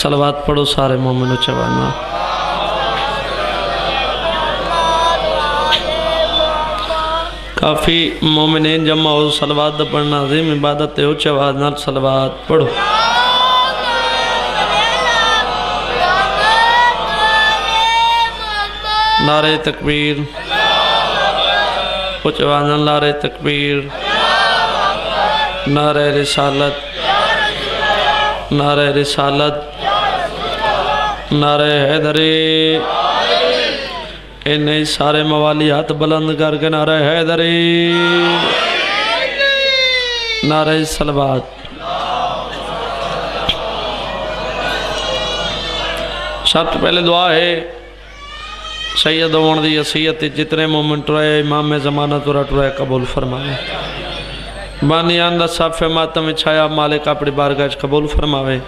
सलवात पढ़ो सारे मोमिनो चवाना। काफ़ी मोमिन जमा हो सलवात पढ़ना अज़ीम इबादत है। उच्च आवाज़ नाल सलवात पढ़ो। नारे तकबीर, उच्च आवाज़ नाल नारे तकबीर, नारे रिसालत, नारे रिसालत, नारे हैदरी। इन्हें सारे मवाली हाथ बुलंद करके नारे हैदरी, नारे सलवात। सब तो पहले दुआ है सैयद होने की हसीयत जितने मोमेंट टुराए इमाम ज़माना तुरा टुराए कबूल फरमाए। बानियान दा साफे मातम छाया मालिक अपनी बारगाह कबूल फरमावे।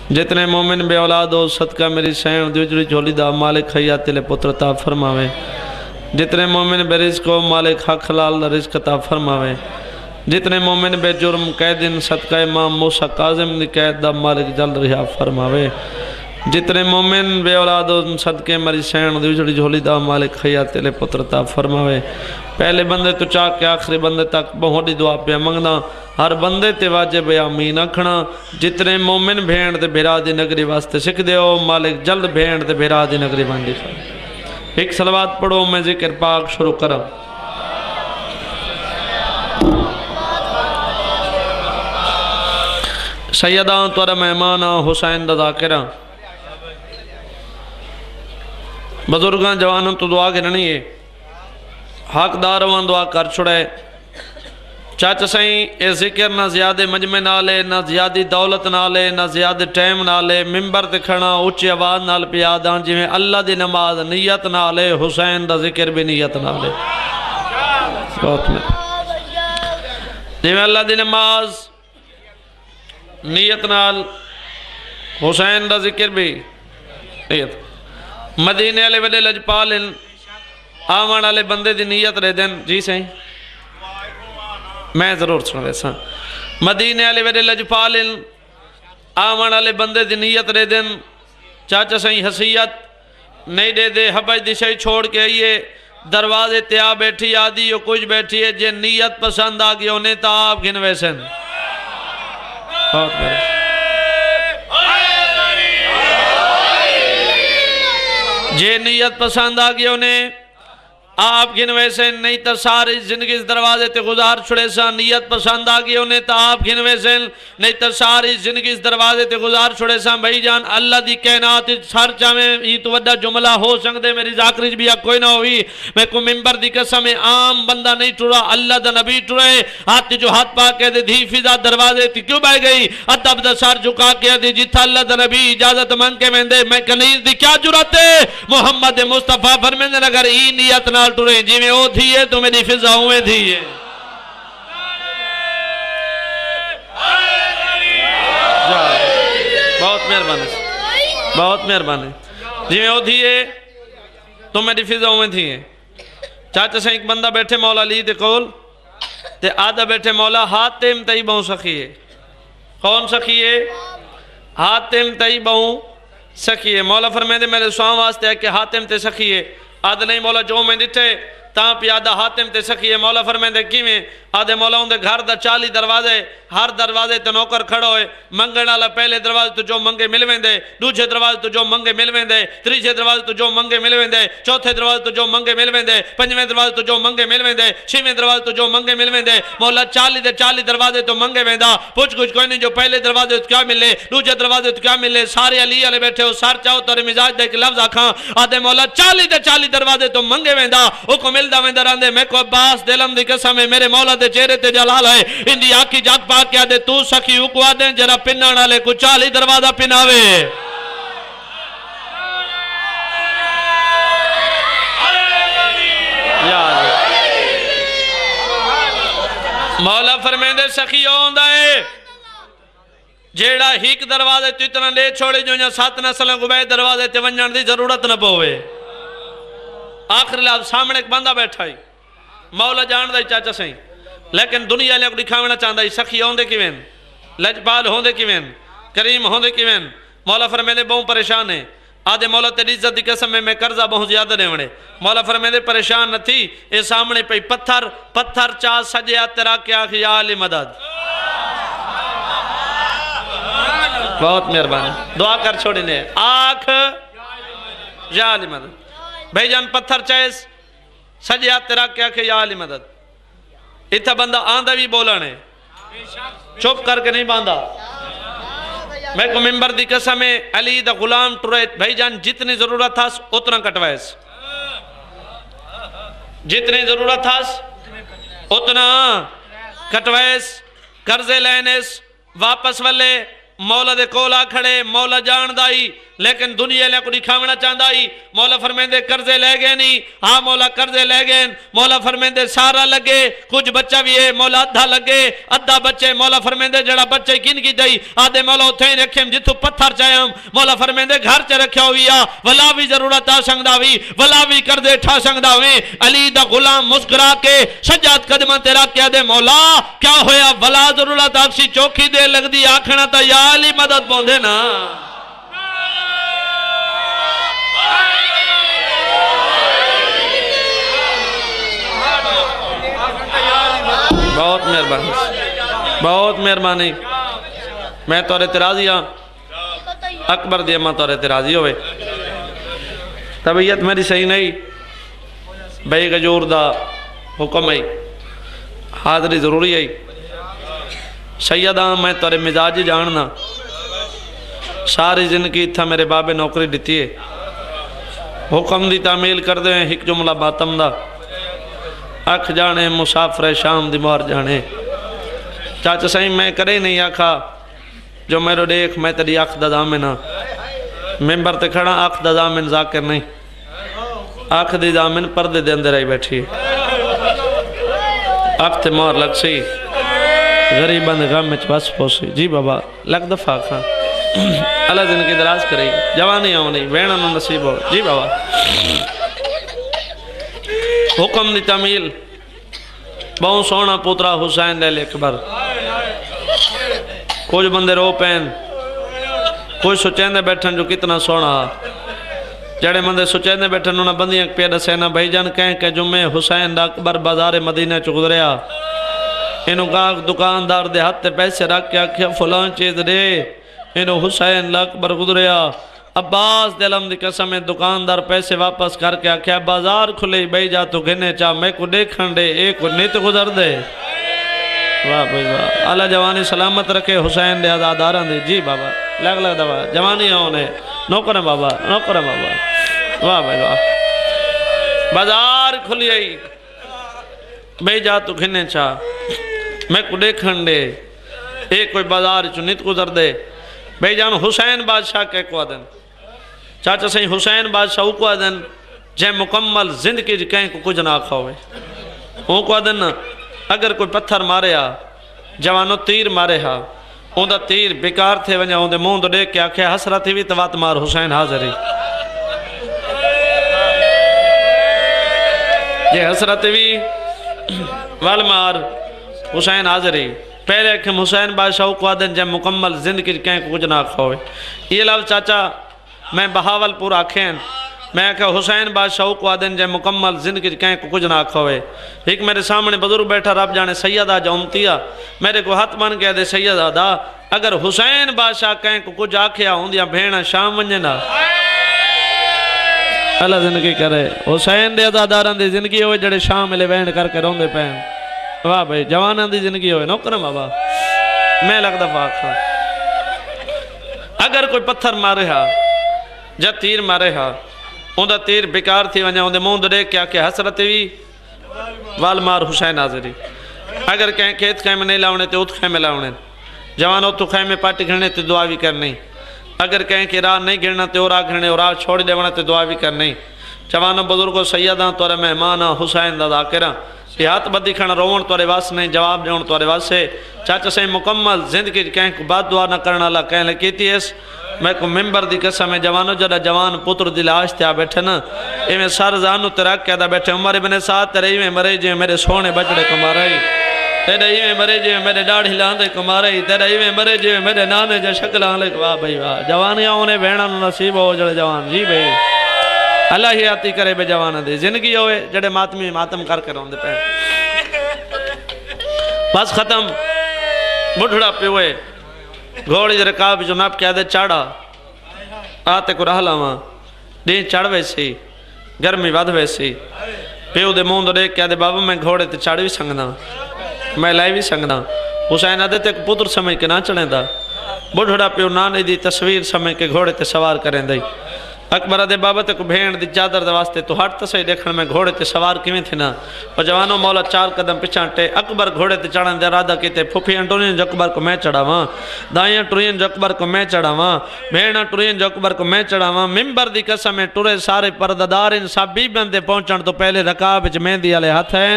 जितने मोमिन बे औलाद हो सदका मेरी सैन दुजरी झोली दा मालिक हयात तिले पुत्र ता फरमावे। जितने मोमिन बे रिज़्क़ हो मालिक हक हलाल दा रिज़्क़ ता फरमावे। जितने मोमिन बे जुर्म कैदिन सदका इमाम मूसा काज़िम दी कैद दा मालिक जल्द रिहा फरमावे। जितने मोमिन बे औलाद हो सदके मेरी सैन दुजरी झोली दा मालिक हयात तिले पुत्र ता फरमावे। पहले बंदे तो चाह के आखिरी बंदे तक बहुत दुआ पे मंगना। हर बंदे ते वाजिब आमीन आखना। जितने मोमिन भेण ते बिरा दी नगरी वास्ते सिख दे मालिक जल्द भेण ते बिरा दी नगरी बन दी। एक सलवात पढ़ो मैं जिक्र पाक शुरू करा। सैयदा तुरा मेहमान हुसैन दा ज़ाकिरा बुजुर्गां जवानों तो दुआ गिरनी है। हकदार वां दुआ कर छुड़े। चाचा सही ये जिक्र ना ज़्यादा मजमे नाल है, ना ज़्यादा दौलत नाल है, ना ज़्यादा टाइम नाल है। मिंबर ते खड़ा उच्ची आवाज़ नाल पिया दा जिवें अल्लाह दी नमाज नीयत नाल है, हुसैन दा जिक्र भी नीयत नाल है। बहुत में जिवें अल्लाह दी नमाज नीयत नाल, हुसैन दा जिक्र भी नीयत। मदीने वाले वडे लजपाल आवन वाले बंदे की नीयत रह देन। जी सही मैं जरूर सुन वैसा। मदीने वाले वेरे लजपाल आवन वाले बंदे की नीयत रह देन। चाचा सही हसीयत नहीं दे दे हबज दिशा छोड़ के आइए दरवाजे ते आ बैठी आदि यो कुछ बैठी है। जे नीयत पसंद आ गई उन्हें तो आप गिन वैसन जे नीयत पसंद आ गई उन्हें आप गिन वैसे नहीं तो सारी जिंदगी इस दरवाजे ते गुजार छुड़े सा। नीयत पसंद आ गई उन्हें तो आप गिन वैसे नहीं तो सारी जिंदगी इस दरवाजे ते गुजार छुड़े सा। भाई जान अल्लाह दी कहनात हर चावें ई तो वड्डा जुमला हो सकते मेरी जाकरी भी कोई ना हुई। मैं को मिंबर दी कसम है आम बंदा नहीं टुरा अल्लाह दा नबी टुरे। हाथ जो हाथ पा के दे धी फिजा दरवाजे ते क्यों बह गई। अदब दा सर झुका के दी जिथा अल्लाह दा नबी इजाजत मांग के वेंदे मैं कनीज दी क्या जुरत है। मोहम्मद मुस्तफा फरमांदे अगर ई नियत ना टुरे जिवें ओ थी है तो मेरी फिजा उवें थी है। बहुत मेहरबानी, बहुत मेहरबानी। जिवें ओ थी है तो मेरी फिजा उवें थी है। चाचा से एक बंदा बैठे मौला अली दे कोल ते आधा बैठे मौला हातिम तई बहु सखी है। कौन सखी है? हातिम तई बहु सखी है। मौला फरमांदे मेरे स्वाम वास्ते है कि हातिम ते सखी है। आद नहीं मौला जो मैं दिठे ता प्यादा हातिम ते सखी है। मौला फरमांदे किवें? आदे मौला उनके घर दा 40 दरवाजे हर दरवाजे ते नौकर खड़ा होए। मंगण वाला पहले दरवाजे तो जो मंगे मिल वेंदे, दूसरे दरवाजे तो जो मंगे मिल वेंदे, तीसरे दरवाजे तो जो मंगे मिल वेंदे, चौथे दरवाजे तो जो मंगे मिल वेंदे, पंजवें दरवाजे तो जो मंगे मिल वेंदे, छेवें दरवाजे तो जो मंगे मिल वेंदे। मौला 40 दे 40 दरवाजे तो मंगे वेंदा। पुछ कुछ कोई नहीं जो पहले दरवाजे तो क्या मिले, दूसरे दरवाजे तो क्या मिले। सारे अली वाले बैठे हो सर चाहो तेरे मिजाज दे एक लफ्ज आखा। आदे मौला 40 दे 40 दरवाजे तो मंगे वेंदा हुक्म मिलदा वेंदा रहंदे। मैं को अब्बास दिलम दी कसम है मेरे मौला दे चेहरे ते जलाल है। इंदी आखी जात पा के आदे तू सखी उकवा दे जरा पिन्नण वाले को 40 दरवाजा पिनावे। मौला फरमांदे सखी आंदा है जेड़ा हिक दरवाजे तो इतना ले छोड़े जो 7 नस्ल गुबे दरवाजे ते वंजण दी जरूरत न पवे। आखिर लाभ सामने एक बंदा बैठा है मौला जान दा चाचा सही लेकिन दुनिया वाले को दिखावना चाहता है सखी आंदे किवें लजपाल होंदे किवें करीम होंदे किवें मौला फरमाते बहु परेशान है। आदे मौला तेरी इज्जत की कसम है मैं कर्जा बहुत ज्यादा देवणे। मौला फरमाते परेशान न थी, ये सामने पई पत्थर पत्थर चा सजया तेरा क्या या अली मदद। बहुत मेहरबानी, दुआ कर छोड़ी ने आख या अली मदद। भाईजान पत्थर चाहे सजया तेरा क्या या अली मदद। इतना बंदा आंदा भी बोलने चुप करके नहीं बांधा। मैं को मिंबर दी कसम है अली दा गुलाम टुरे भाईजान जितनी जरूरत था उतना कटवाएस, जितनी जरूरत था उतना कटवाएस। कर्जे लेनेस वापस वाले मौला दे कोला खड़े, मौला जानदा ही लेकिन दुनिया ले को दिखावना चाहता ही। मौला फरमाते कर्जे ले गए नहीं, हाँ मौला कर्जे ले गए। मौला फरमाते सारा लगे, कुछ बच्चा भी है मौला अद्धा लगे अद्धा बच्चे। मौला फरमाते जड़ा बच्चे किन की दई आदे मौला उथे ही रखे जिथों पत्थर चाहे। मौला फरमाते घर च रखा हुई आ वला भी जरूरत आ सकदा भी वला भी कर्जे ठा सकदा वे। अली दा गुलाम मुस्कुरा के सज्जाद कदम ते रख के दे मौला क्या होया वला जरूरत आपसी चौखी दे लगदी आखना ता या अली मदद पौंदे ना। बहुत मेहरबानी, बहुत मेहरबानी। मैं तोरे ते राजी हाँ अकबर दी अम्मा तोरे ते राजी होवे। तबीयत मेरी सही नहीं, बई गजूर दा हुक्म है हाजरी जरूरी है। सैयदा मैं तोरे मिजाज जानना, सारी जिंदगी इतना मेरे बाबे नौकरी दी है। हुक्म दी तामील कर दे एक जुमला बातम दा अख जाने मुसाफर शाम दी मोहर जाने। चाचा सही मैं करे नहीं आखा जो मेरो देख मैं तेरी अख दा दामिन हाँ। मेंबर ते खड़ा अख दा दामिन जाकिर नहीं, अख दी दामिन पर्दे दे अंदर आई बैठी अख ते मोहर लग सी गरीबन गम में बस पोसी। जी बाबा लग दफा खा अल्लाह जिनकी दराज करे जवानी आनी वेण नसीब हो। जी बाबा हुक्म दी तमील बहुत सोहना पुत्रा हुसैन ले अकबर। कुछ बंदे रो पैन, कुछ सुचेंदे बैठन जो कितना सोहना। जड़े बंदे सुचेंदे बैठन उन्हें बंदियां पे दसे ना भाईजान कह के जुम्मे हुसैन दा अकबर बाजारे मदीने च गुजरिया। इनू गाहक दुकानदार दे हाथ ते पैसे रख के आख्या फलां चीज दे, इनू हुसैन दा अकबर गुजरिया। अब्बास दिलम दी कसम है दुकानदार पैसे वापस करके आख्या बाजार खुले बई जा तू गिने चा मैं को देखन दे एक नित गुजर दे। वाह भाई वाह अल्लाह जवानी सलामत रखे हुसैन दे आजादारां दी। जी बाबा लग लग दवा जवानी आने नौकर बाबा नौकर बाबा। वाह भाई वाह बाजार खुली आई बई जा तू गिने चा मैं को देखन दे एक कोई बाजार चु नित गुजर दे। भाई जान हुसैन बादशाह के को दिन चाचा सही हुसैन बादशाह को दिन जै मुकम्मल जिंदगी कहीं को कुछ ना खावे वो को दिन अगर कोई पत्थर मारे हा जवानो तीर मारे हा उनका तीर बेकार थे वञा उनके मुंह तो देख के आख्या हसरत भी तो वात मार हुसैन हाजिर ही जे हसरत भी वाल मार हुसैन हाजिर ही। पहले कि हुसैन बादशाह को आदन जब मुकम्मल जिंदगी कहीं कुछ ना खोए। ये लव चाचा मैं बहावलपुर आखें मैं आख्या हुसैन बादशाह को आदन जब मुकम्मल जिंदगी कहीं कुछ ना खोए। एक मेरे सामने बुजुर्ग बैठा रब जाने सैयदा जौमतिया मेरे को हाथ बन गया दे सैयदा दा अगर हुसैन बादशाह कहीं को कुछ आख्या होंदिया भेण शाम वंजे ना अल्लाह जिंदगी करे। हुसैन दे अदादारां दी जिंदगी होए जड़े शाम ले वहन करके रोंदे पैन। वाह भाई जवाना दी जिंदगी होए नौकर बाबा मैं लगदा फाखा। अगर कोई पत्थर मारे हा या तीर मारे हा उनका तीर बेकार थी वञा उनके मुंह देख के आख्या हसरत भी वाल मार हुसैन हाजिरी। अगर कहीं खेत खैमे नहीं लाने तो उत खैमे लाने जवान उत खैमे पाटी घिरने तो दुआ भी करनी। अगर कहीं की राह नहीं गिरना तो राह गिरने और राह छोड़ देवना तो दुआ भी करनी। जवानों बुजुर्गों सैयदा तोरे मेहमान आ हुसैन दा दाकिरा हाथ बदी खण रोवण तोरे वास नहीं जवाब देवण तोरे वास है। चाचा सही मुकम्मल जिंदगी कहीं को बात दुआ न करने वाला कह ले कीती है। मैं को मेंबर दी कसम है जवानों जरा जवान पुत्र दी लाश त्या बैठे न इवें सर जानू ते रख के बैठे उमर इब्ने साथ तेरे इवें मरे जे मेरे सोने बचड़े को मारे तेरे इवें मरे जिवें मेरे दाढ़ी लांदे कुमारे तेरे इवें मरे जिवें मेरे नाने जे शक्ल आले वाह भाई वाह जवानियां उन्हें भेणा नसीब हो जड़े जवान जी भाई अल्लाह ही आती करे बे जवान दी जिंदगी होए जड़े मातमी मातम करके रोंदे पे बस खत्म बुढ़ड़ा पियोए घोड़ी दे रकाब जो नाप के आदे चाड़ा आते को रह लावा डी चढ़ वैसी गर्मी वध वैसी प्यो दे मुंह देख के आदे बाबा मैं घोड़े ते चढ़ भी सकदा मैं लाई भी सकदा हुसैन आदे ते पुत्र समझ के ना चढ़ेंदा बुढ़ड़ा प्यो नाने दी तस्वीर समझ के घोड़े ते सवार करेंदा अकबर आदे बाबा ते को भेण दी चादर दे वास्ते तो हट तो सही देखण में घोड़े ते सवार किवें थी ना और जवानों मौला 4 कदम पिछा टे अकबर घोड़े ते चढ़न दे इरादा कीते फुफियां टुरियन जो अकबर को मैं चढ़ावा दाइयां टुरियन जो अकबर को मैं चढ़ावा भेणा टुरियन जो अकबर को मैं चढ़ावा मिंबर दी कसम में टुरे सारे पर्दादार इन सब भी बंदे पहुंचण तो पहले रकाब विच मेहंदी वाले हथ हैं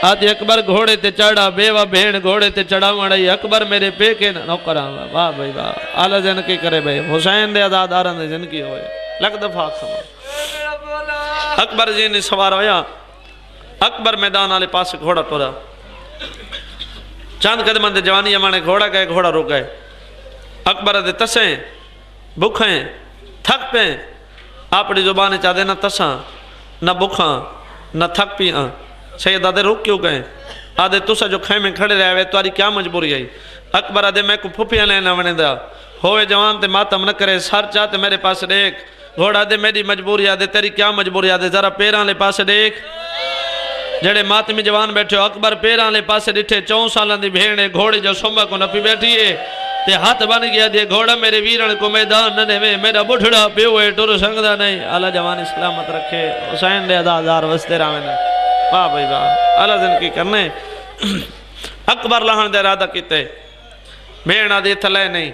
आज अकबर घोड़े ते चढ़ा बेवा भेण घोड़े ते चढ़ावण आई अकबर मेरे पे के नौकरा वाह भाई वाह आला जिनकी करे भाई हुसैन दे आजादारां दे जिनकी होए लख दफा अकबर जी ने सवार होया अकबर मैदान वाले पास घोड़ा टुरा चंद कदम दे जवानी माने घोड़ा गए घोड़ा रुक गए अकबर दे तसे भूखे थक पे अपनी जुबान चाहते ना तसा न भूखा न थक पिया सैयद आदे रुक क्यों गए आदे तुसा जो खेमे खड़े रहे तुम्हारी क्या मजबूरी आई अकबर आदे मैं को फुफिया लेना वनेदा होए जवान ते मातम न करे सर चाहते मेरे पास देख घोड़ा दे मेरी मजबूरी आदे तेरी क्या मजबूरी आदे जरा पैरां ले पास देख जड़े मातमी जवान बैठे हो अकबर पैरां ले पास डिठे 4 साल दी भेड़ घोड़े जो सुंबा को नपी बैठी है ते हाथ बन गया दे घोड़ा मेरे वीरन को मैदान न देवे मेरा बुढ़ड़ा पियो है टुर संगदा नहीं अल्लाह जवानी सलामत रखे हुसैन दे आजादार वस्ते रावे ने वाह भाई वाह अल्लाह जिनकी करने अकबर लहन दे इरादा कीते भेड़ आदि इथे नहीं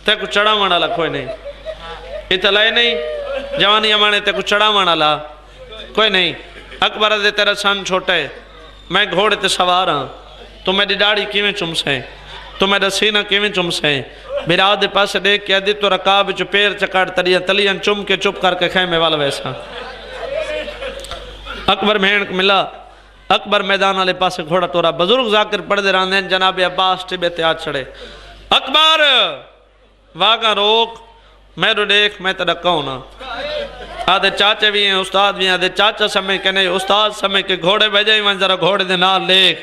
ते को चढ़ावण वाला कोई नहीं इथे ले नहीं जवानी माने ते को चढ़ावण वाला कोई नहीं अकबर दे तेरा सन छोटा है मैं घोड़े ते सवार हाँ तू मेरी दाढ़ी किवें चुमसे तू मेरा सीना किवें चुमसे बिराद दे पास देख के आदि तो रकाब च पैर चकाड़ तलियन चुम के चुप करके खेमे वाला वैसा अकबर भेण को मिला अकबर मैदान वाले पास घोड़ा टोरा बुजुर्ग जाकर पढ़ते रहते हैं जनाब अब्बास टिबे ते हाथ चढ़े अकबर वागा रोक मैं तो देख मैं तो डका होना आधे चाचे भी हैं उस्ताद भी हैं आधे चाचा समय के नहीं उस्ताद समय के घोड़े भजाई वन जरा घोड़े दे नाल देख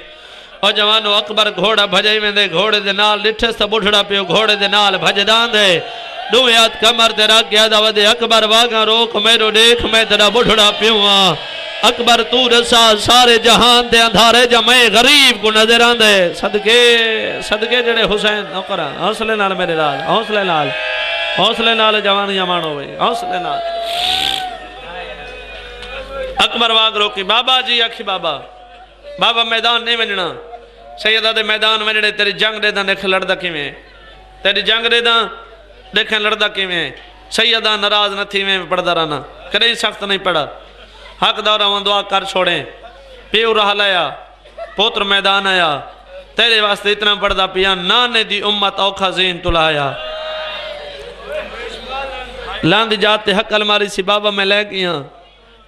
और जवानो अकबर घोड़ा भजाई वेंदे घोड़े दे नाल डिठस तो बुढ़ड़ा पियो घोड़े दे नाल भजदां दे दुए हाथ कमर ते रख गया दे अकबर वागा रोक मेरो देख मैं तेरा बुढ़ड़ा पियो हां अकबर तू रसा सारे जहान दे अंधारे जमे गरीब को नजर आंदे सदके सदके जड़े हुसैन नौकरा हौसले नाल मेरे लाल हौसले नाल जवानियां मानो वे हौसले नाल अकबर वाग रोकी बाबा जी आखी बाबा बाबा मैदान नहीं वजना सैयदा दे मैदान वजने तेरी जंग दे दा देख लड़दा किवें तेरी जंग दे दा देख लड़दा किवें सैयदा नाराज न थी में पढ़दा रहना कदे सख्त नहीं पड़ा हकदार दुआ कर छोड़े प्यो रहा लाया पुत्र मैदान आया तेरे वास्ते इतना पढ़दा पिया नाने दी उम्मत औखा जीन तुलाया लांदी जाते हक अलमारी सी बाबा मैं ले गया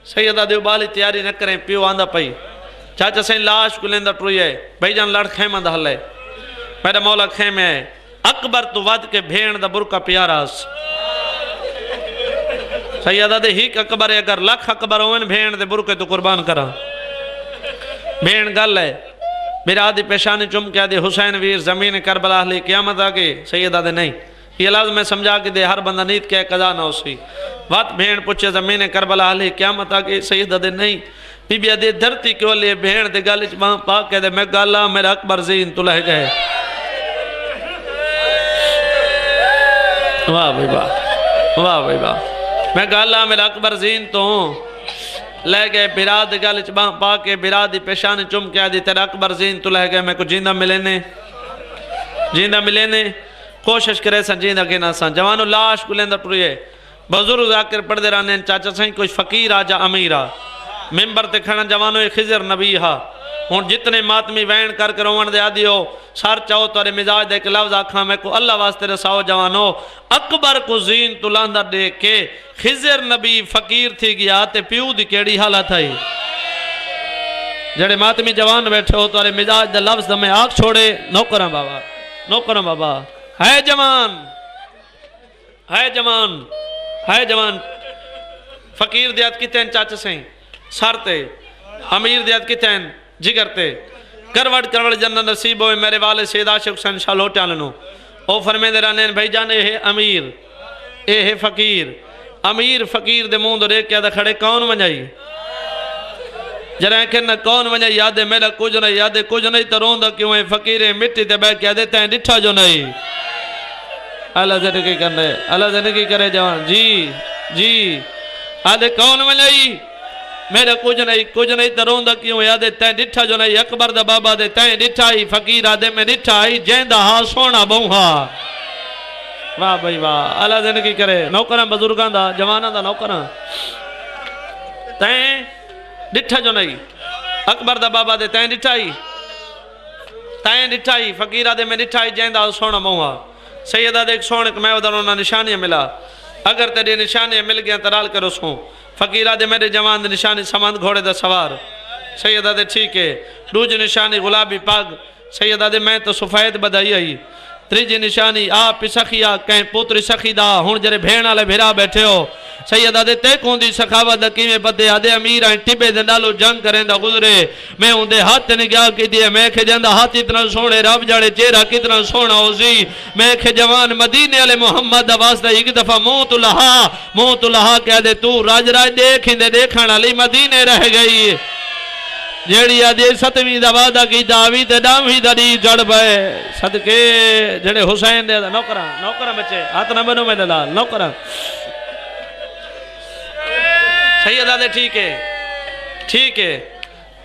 सैयदा दे बाली तैयारी न करें प्यो आंदा पई चाचा सही लाश को लेंदा टुरिए भाईजान लड़ खेमा दा हले मेरा मौला खेमे अकबर तू वध के भेण दा बुरका प्यारास सैयदा दे हिक अकबर अगर लख अकबर होवन भेण दे बुरके तो कुर्बान करा भेण गल है मेरा आदि पेशानी चुम के आदि हुसैन वीर जमीन करबला ले क़यामत आ गई सैयदा दे नहीं ये लाज़ मैं समझा के दे हर बंदा नीत के कजा ना उसी बात भेण पूछे जमीन करबला ले क़यामत आ गई सैयदा दे नहीं बीबी दे धरती क्यों ले भेण दे गल च बां पा के दे मैं गाला मेरा अकबर जीन तुलह गए वाह भाई वाह वाह भाई वाह मैं गाला मेरा अकबर जीन तो ले गए बिराद गल च बां पा के बिराद दी पेशानी चुम के आदि तेरा अकबर जीन तुलह गए मैं को जिंदा मिले ने कोशिश करे सन जींदा के ना सन जवानों लाश को लेंदा टुरिए बुजुर्ग आकर पढ़ते रहने चाचा सही कोई फकीर आ जा अमीर आ मिंबर ते खड़ा जवानों खिजर नबी हा हूँ जितने मातमी वैन करके रोवन दे आदि हो सर चाहो तारे मिजाज दे के लफ्ज आखा मैं को अल्लाह वास्ते रसाओ जवानो अकबर को जीन तुलांदा देख के खिजर नबी फकीर थी गया ते प्यू दी केड़ी हालत है जड़े मातमी जवान बैठे हो तारे मिजाज दे लफ्ज में आग छोड़े नौकरा बाबा, नौकरा बाबा। है जवान, है जवान, है जवान। फकीर दियात कितने चाचा सही सरते, अमीर दियात कितने जिगरते। करवट करवट जन्नत नसीब हो मेरे वाले सैयद आशिक हुसैन शाह लोटालनो। ओ फरमेंदे रहने भाई जान ये अमीर ये है फकीर। अमीर फकीर दे मुंह देख के खड़े कौन वंजाई जरा के न कौन वंजा याद मेरा कुछ नहीं याद कुछ नहीं तो रोंदा क्यों है फकीर मिट्टी ते बैठ के तैं डिठा जो नहीं। अल्लाह जिंदगी करे, अल्लाह जिंदगी करे जवान जी जी। आदे कौन वंजाई मेरा कुछ नहीं तो रोंदा क्यों याद तैं डिठा जो नहीं। अकबर दा बाबा दे तैं डिठा ही फकीर आदे में डिठा ही जैंदा हा सोना बहुहा। वाह भाई वाह, अल्लाह जिंदगी करे। नौकरा बुजुर्गों दा जवाना दा नौकरा तैं डिठा जो नहीं। अकबर दा बाबा दे तैं डिठा ही फकीरा दे में डिठा ही जैंदा सोना बहुहा। सैयदा दे सोने मैं उधर निशानियां मिला। अगर तेरी निशानियां मिल गया तो राल करो सो। फकीरा दे मेरे जवान निशानी समंद घोड़े दा सवार। सैयदा दे ठीक है। दूजी निशानी गुलाबी पग। सैयदा दे मैं तो सफेद बधाई आई। तीजी निशानी आप सखिया कहीं पुत्री सखी दा हुण जरे भेण वाले भेरा बैठे हो। सैयदा दे ते कोंदी सखावत दा किवें पते आदे अमीर हैं टिबे दे नालों जंग करेंदा गुजरे। मैं उंदे हाथ ने क्या कीती मैं खे जांदा हाथ इतना सोहणे रब जाने चेहरा कितना सोहना होसी। मैं खे जवान मदीने वाले मोहम्मद दा वास्ता एक दफा मुंह तो लहा कह दे तू राज राज देखिंदे देखण वाली मदीने रह गई। जेड़ी आदि सतवीं दा वादा की दावी ते डावी दरी जड़ पए सदके जेड़े हुसैन दे नौकरा नौकरा बच्चे हाथ न बनो मेरे लाल नौकरा। सैयदा दे ठीक है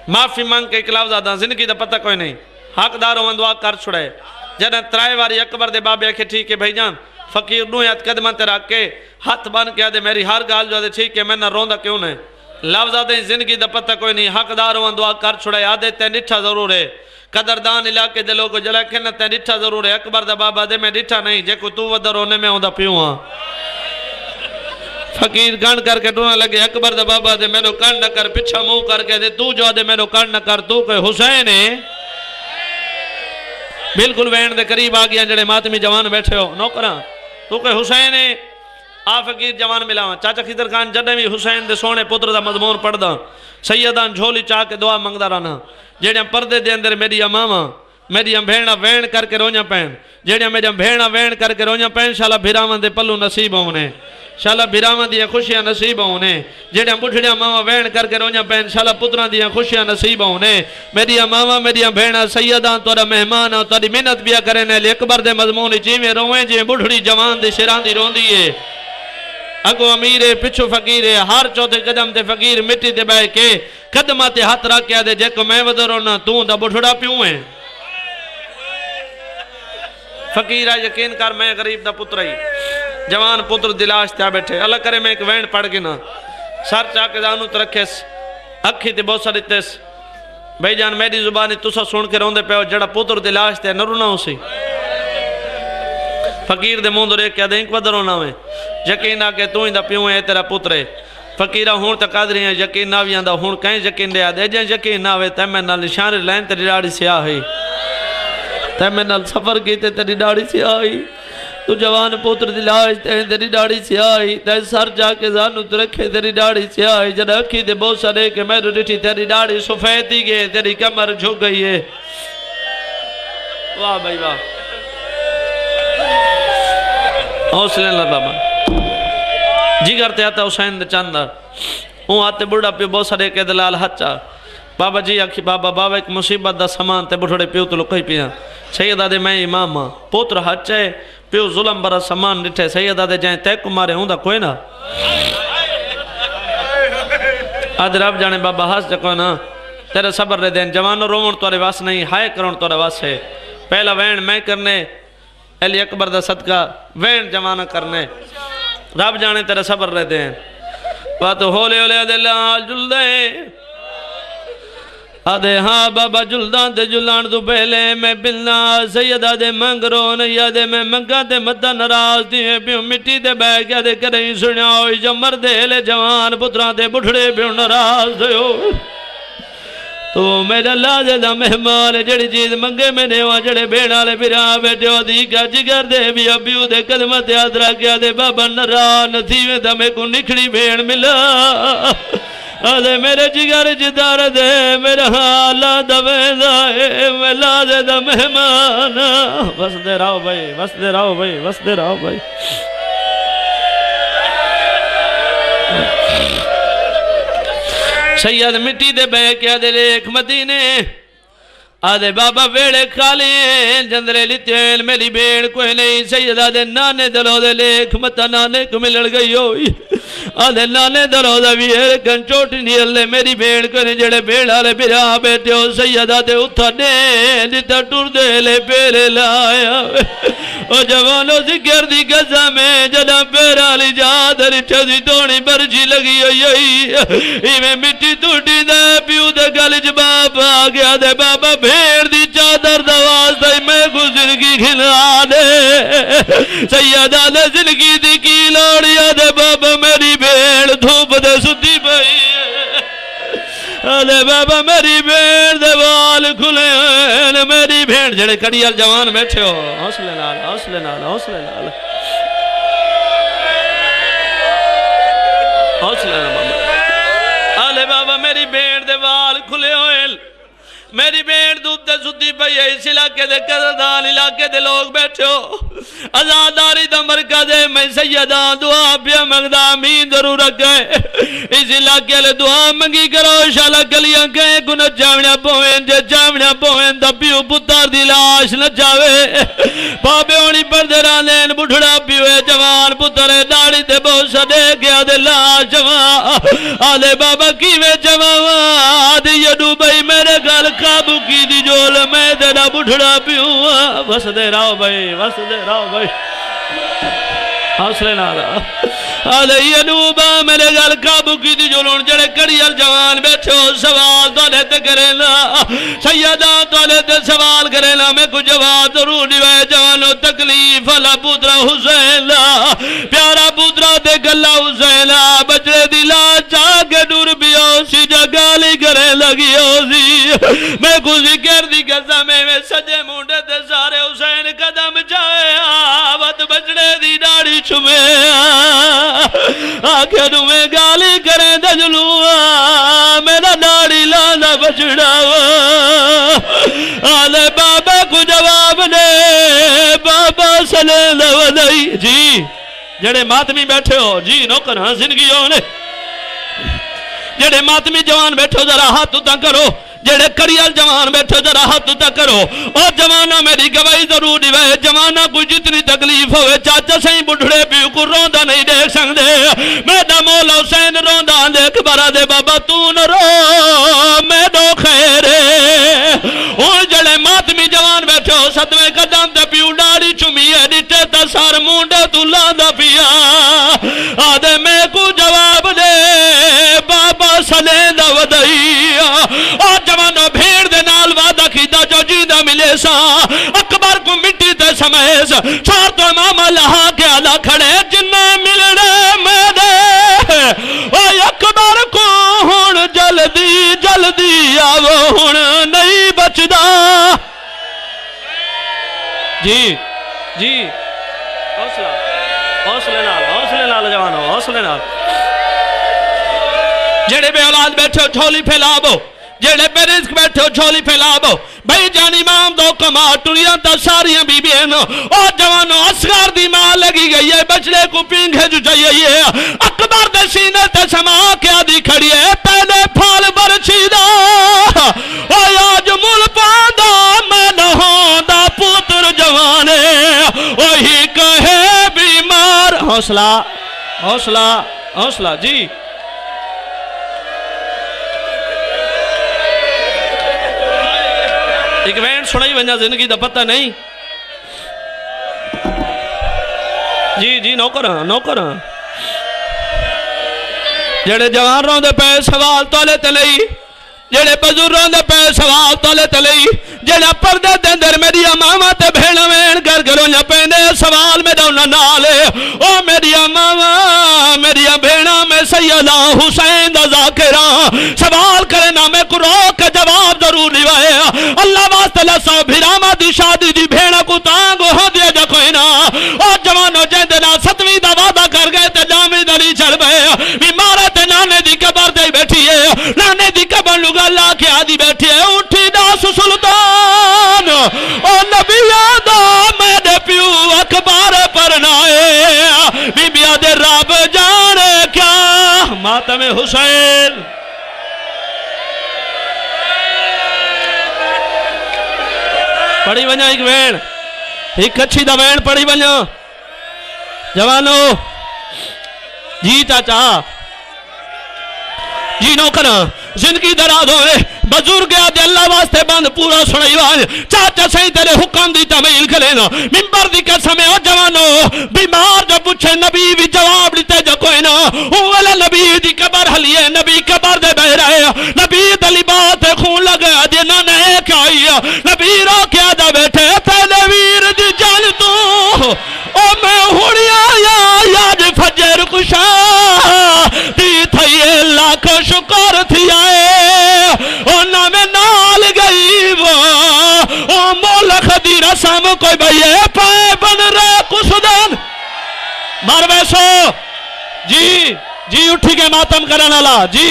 माफी मांग के इकलाव ज़्यादा जिंदगी दा पता कोई नहीं। हकदार होवन दुआ कर छुड़े। जद त्राए वारी अकबर दे बाबे आखे ठीक है भाईजान फकीर नू हथ कदम ते रख के हाथ बन के आदे मेरी हर गाल जो ठीक है मैं ना रोंदा क्यों नहीं। लफ्ज़ जिंदगी दा पता कोई नहीं। हकदार होवन दुआ कर छुड़े आदे ते डिठा जरूर है। कदरदान इलाके दे लोग जला के न ते डिठा जरूर है। अकबर दा बाबा दे मैं डिठा नहीं जेको तू वदर रोने में आंदा पियो हां। फकीर गण करके टूना लगे अकबर दा बाबा दे मेरो कण न कर पिछा मुंह करके दे तू जो दे मेरो कण न कर तू कोई हुसैन है। बिल्कुल वैन दे करीब आ गया जड़े मातमी जवान बैठे हो नौकरा तू कोई हुसैन है। आ फकीर जवान मिलावा चाचा खिदर खान जडे भी हुसैन दे सोने पुत्र दा मजमून पढ़दा सैयदान झोली चाह के दुआ मंगदा रहना। जेड़ियां पर्दे दे अंदर मेरिया मावा मेरिया भेणा वैन करके रोइयां पैन जेड़ियां मेरिया भेणा वैन करके रोइयां पैन शाला भिरावां दे पल्लू नसीब होने शाला भिरावां दियां खुशियां नसीब होने। जेड़ियां बुढ़ियां मावा वैन करके रोइयां पैन शाला पुत्रां दियां खुशियां नसीब होने। मेरिया मावा मेरिया भेणा सैयदान तोरा मेहमान हो तारी मिन्नत बिया करे ने अकबर दे मजमून जिवें रोवे जिवें बुढ़ड़ी जवान दी सिरां दी रोंदी है। अगो अमीर है पिछू फकीर है हर चौथे कदम ते फकीर मिट्टी ते बह के कदम ते हाथ रख के जेको मैं वधरो ना तू दा बुढ़ड़ा प्यूं है। फकीर है यकीन कर मैं गरीब दा पुत्र ही जवान पुत्र दिलाश त्या बैठे अल्लाह करे मैं एक वैन पढ़ के ना सर चा के जानू तो रखेस अखी ते बहुत सारी तेस भाई जान मेरी जुबानी तुसा सुन के रोंदे पे जड़ा पुत्र दिलाश त्या न रुना उसी। फकीर दे मुंह देख के इंक वधरो ना वे यकीन आ के तू ही दा प्यूं है तेरा पुत्र है। फकीरा हूँ तो कादरी है यकीन ना भी आंदा हूँ कहीं यकीन दे आदे जे यकीन ना आवे तैं मेरे नाल निशान लैन तेरी दाढ़ी स्याह है तैं मेरे नाल सफर कीते तेरी दाढ़ी स्याह है। तू जवान पुत्र दिलाज तैं तेरी दाढ़ी स्याह है तैं सर जाके जानू तो रखे तेरी दाढ़ी स्याह है। जब अखी दे बहुत सारे के मैं डिठी तेरी दाढ़ी सफेद ही गई तेरी कमर झुक गई है। वाह भाई वाह हौसले ला बाबा जिगर ते आता हुसैन दे चंदा हूँ आते बुढ़ा प्यो बहुत सारे के दलाल हच्चा बाबा जी आखी बाबा बाबा एक मुसीबत दा समान ते बुढ़ड़े प्यो तो लुकई पिया। सैयदा दे मैं इमाम हाँ पुत्र हच है प्यो जुलम बरा समान डिठे सैयदा दे जाए तय कुमारे हूँ कोई ना अद रब जाने बाबा हंस जको ना तेरे सबर रे देन जवान रोवण तोरे वास नहीं हाय करण तोरे वास है। पहला वैन मैं करने अली अकबर दा सदका वैन जमाना करने रब जाने तेरा सबर रे देन बात होले होले दे लाल जुलदे आदे हाँ बाबा जुलदा ते जुलान तो पहले मैं बिलना सैयदा दे मंग रो नैया दे मैं मंगा ते मद्दा नाराज दिए प्यो मिट्टी ते बह गया दे करे सुनिया जो मरदे ले जवान पुत्रा दे बुढ़ड़े प्यो नाराज हो तो मेरा लाजे दा मेहमान जड़ी चीज मंगे मैंने वहां जड़े भेड़ वाले बिरा बैठे दी गज कर दे भी अभी उदे कदम ते हाथ रखा दे बाबा नाराज थीवे दा मेरे को निखड़ी भेड़ मिला अरे मेरे जिगर जिदार दे मेरा हाला दवेदा है मैं लाजे दा मेहमान वसदे रहो भाई वसदे रहो भाई वसदे रहो भाई सैयद मिट्टी दे बह क्या दे लेख मदीने आदे बाबा वेड़े खाली जंदरे लिते मेरी भेड़ कोई नहीं सैयदा दे नाने दलो दे लेख मता नाने को मिल गई हो आदे नाने दलो दा वीर कंचोटी नियले मेरी भेड़ को ने जड़े भेड़ वाले बिरा बैठे हो सैयदा दे उठा ने जिता टुर दे ले पेरे लाया ओ जवानों जिगर दी गजा में जदा पैर वाली जाद रिठे दी धोनी बरजी लगी होई इवें मिट्टी टूटी दे प्यू दे गल च बाप आ गया दे बाबा भेड़ दी चादर दा वास्ता मैं को जिंदगी खिला दे सैयदा दे जिंदगी दी की लोड़िया दे बाबा मेरी भेड़ धूप दे सुती पई अरे बाबा मेरी भेड़ दे वाल खुले मेरी भेड़ जड़े कड़ियल जवान बैठे हो हौसले नाल हौसले नाल हौसले नाल हौसले नाल बाबा अरे बाबा मेरी भेड़ दे वाल खुले होए मेरी भेड़ धूप दे सुती पई है इस इलाके दे कदरदान इलाके दे लोग बैठे हो आजादारी दा मरकज है मैं सैयदा दुआ पिया मंगदा आमीन जरूर रखे इस इलाके ले दुआ मंगी करो शाला गलियां कहे गुन जावना पोवें जे जावना पोवें दबियो पुत्र दी लाश न जावे बाबे होनी परदरा लेन बुढ़ड़ा पियो जवान पुत्र दाढ़ी ते बहुत सदे गया दे लाश जवा आले बाबा कीवे जवा आदि यदू भाई मेरे गल काबू की दी जोल मैं तेरा बुढ़ड़ा पियो वसदे रहो भाई वसदे रहो भाई हौसले नाल आले अनूबा मेरे गल काबू की दी जोल जड़े कड़ियल जवान बैठे हो सवाल तोले ते करेला सैयदा तोले ते सवाल करेला मैं कुछ जवाब जरूर दिवे जवानो तकलीफ अला पुत्रा हुसैन प्यारा पुत्रा दे गल्ला हुसैन बचड़े दी लाश जाके दूर बियो सी जगाली करे लगी सी मैं कुछ जिक्र दी कसम में सजे मुंडे ते सारे हुसैन कदम जाए आवत बचड़े दी दाढ़ी छुमे आखे तुम्हें गाली करे दजलुआ मेरा दाढ़ी लाना बचड़ा आले बाबा को जवाब दे बाबा सले लवदई जी जड़े मातमी बैठे हो जी नौकर हाँ जिंदगी होने जेड़े मातमी जवान बैठो जरा हाथ उता करो जेड़े कड़ियल जवान बैठो जरा हाथ उता करो और जवाना मेरी गवाही जरूर दिवे जवाना को जितनी तकलीफ होवे चाचा सही बुढ़ड़े भी को रोंदा नहीं देख सकते मेरा मौला हुसैन रोंदा देख बरा दे बाबा तू न रो मैं दो खैरे हुन जड़े मातमी जवान बैठो सदवे कदम ते पियो दाढ़ी चुमी है दिते ता सर मुंडे तू लांदा पिया आदे मैं को जवाब दे बाबा सले दा वदईया और जवानो भेड़ दे नाल वादा कीता जो जींदा मिले सा अकबर को मिट्टी ते समेस चार तो मामा लहा के आला खड़े जिन्ना मिलने मेरे ओ अकबर को हुन जल्दी जल्दी आवो हुन नहीं बचदा जी जी हौसला हौसले नाल जवानो हौसले नाल जेड़े बे औलाद बैठे झोली फैलावो जेड़े पे रिस्क बैठे झोली फैलावो भाई जानी माम दो कमा टुरिया ता सारियां बीबियां ओ जवानो असगर दी मां लगी गई है बचड़े को पींघे जो चाहिए अकबर दे सीने ते समा के आदी खड़ी है पहले फाल बरछीदा ओ आज मुल पांदा मन होंदा पुत्र जवाने ओही कहे बीमार हौसला हौसला हौसला जी एक वैन सुनाई वजा जिंदगी का पता नहीं जी जी नौकर नौकर जेड़े जवान रोंदे पे सवाल तोले तलई जेड़े बजुर्ग रोंदे पे सवाल तोले तलई जेड़ा पर्दे दे अंदर मेरी मामा ते भेण वेण कर गरों पैंदे सवाल मेरा उन्हां नाल ओ मेरी मामा मेरी भेणा में सैयदा हुसैन दा ज़ाकिरा सवाल करे ना मैं को रोक जवाब लसो भिरामा दी शादी दी भेड़ को तांग हो दिया जा कोई ना ओ जवानो जेंदे ना 7वीं दा वादा कर गए ते जामी दली चढ़ गए बीमार ते नाने दी कबर ते बैठी है नाने दी कबर नु गल्ला के आदी बैठी है उठी दास सुल्तान ओ नबिया दा मेरे प्यू अखबार परनाए बीबिया दे रब जाने क्या मातम हुसैन पढ़ी वञा एक वेण एक अच्छी दा वेण पढ़ी वञा जवानो जी चाचा जी नौकर जिंदगी दराज होए बुजुर्ग आदे अल्लाह वास्ते बंद पूरा सुनाई वाज चाचा सही तेरे हुक्म दी तमील करे ना मिंबर दी कसम है जवानो बीमार जो पूछे नबी भी जवाब देते जो कोई ना ओ वाला नबी दी कबर हलिए नबी कबर दे बह रहे नबी दली बात खून लगा दे ना ने क्या आया नबी रो क्या दा बैठे तेरे वीर दी जान तू ओ मैं हुड़िया याद फजर कुशा दी थई लाख शुक्र थी आए ओ ना में नाल गई वो ओ मोलख दी रसम कोई भैया पाए बन रहे कुछ दिन मर वैसो जी जी उठी के मातम करने वाला जी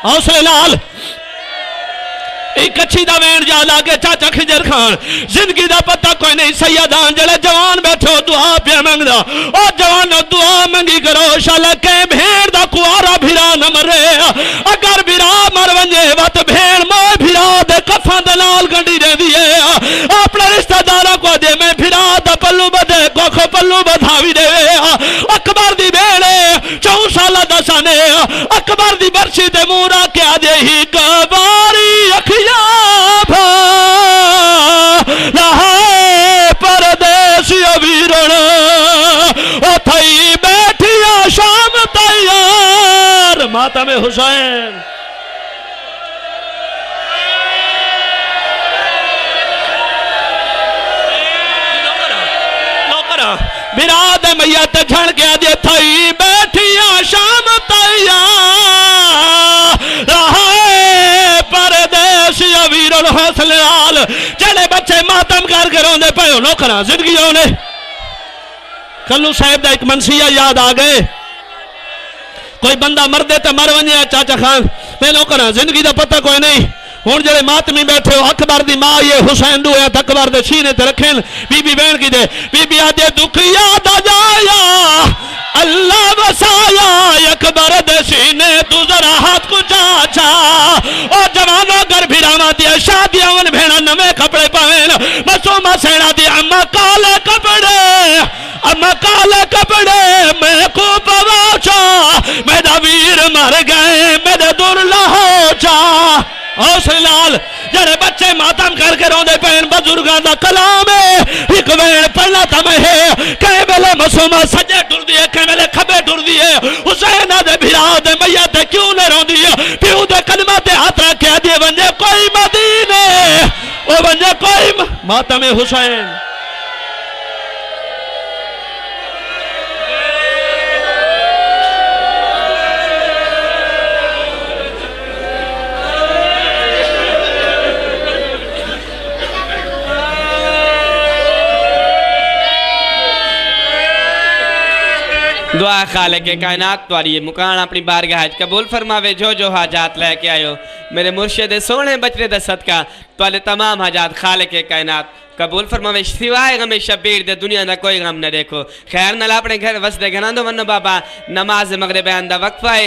हौसले लाल एक अच्छी दा वेण जा लागे चाचा खिजर खान जिंदगी दा पता कोई नहीं सैयदान जड़े जवान बैठो दुआ पे मंगदा ओ जवानो दुआ मंगी करो शाला के भेड़ दा कुआरा भिरा न मरे अगर भिरा मर वंजे वत भेड़ मोए भिरा दे कफां दे नाल गंडी देंदी है अपने रिश्तेदारां को दे मैं भिरा दा पल्लू बदे कोख पल्लू बधावी देवे अकबर दी भेड़े 4 साल दा सने अकबर दी बरसी ते मूरा के आदे ही कबारी अखिया भा लहाए परदेसी वीरण ओ थई बैठिया शाम तैयार माता में हुसैन बिराद मैयत झड़ गया दे थई बैठिया शाम तैयार रहे परदेसी वीरन हौसले लाल चले बच्चे मातम कर रोंदे पयो नौकरा जिंदगी ओने कल्लू साहब दा एक मनसिया याद आ गए कोई बंदा मरदे ते मर वने चाचा खान मैं नौकरा जिंदगी दा पता कोई नहीं हुण जेड़े मातमी बैठे हो अकबर दी मां ये हुसैन दुआ अकबर दे सीने ते रखेन बीबी बहन की दे बीबी आदे दुख याद आ जाया अल्लाह वसाया अकबर दे सीने तू जरा हाथ को चाचा ओ जवानो घर भिरावा दिया शादियां वन भेड़ा नवे कपड़े पावेन मसूमा सेना दी अम्मा काले कपड़े मैं को पवाचा मेरा वीर मर गए मेरे दुर्ला हो जा हौसले लाल जड़े बच्चे मातम करके रोंदे पैन बुजुर्गां दा कलाम है एक वेण पढ़ना तम है कई वेले मसूमा सजे टुरदी है कई वेले खबे टुरदी है हुसैन दे भिरा दे मैया ते क्यों न रोंदी है प्यू दे कलमा ते हाथ रखे दे वंजे कोई मदीने ओ वंजे कोई मातम हुसैन दुआ खालिक कायनात तुम्हारी मुकान अपनी बारगाह कबूल फरमावे जो जो हाजात लेके आयो मेरे मुर्शिद सोने बचरे दा सदका तुआले तमाम हाजात खालिक कायनात कबूल फरमावे सिवाय गमे शबीर दे दुनिया दा कोई गम न देखो खैर नाल अपने घर वसदे घरां दो वनो बाबा नमाज मगरिब दा वक्फा है।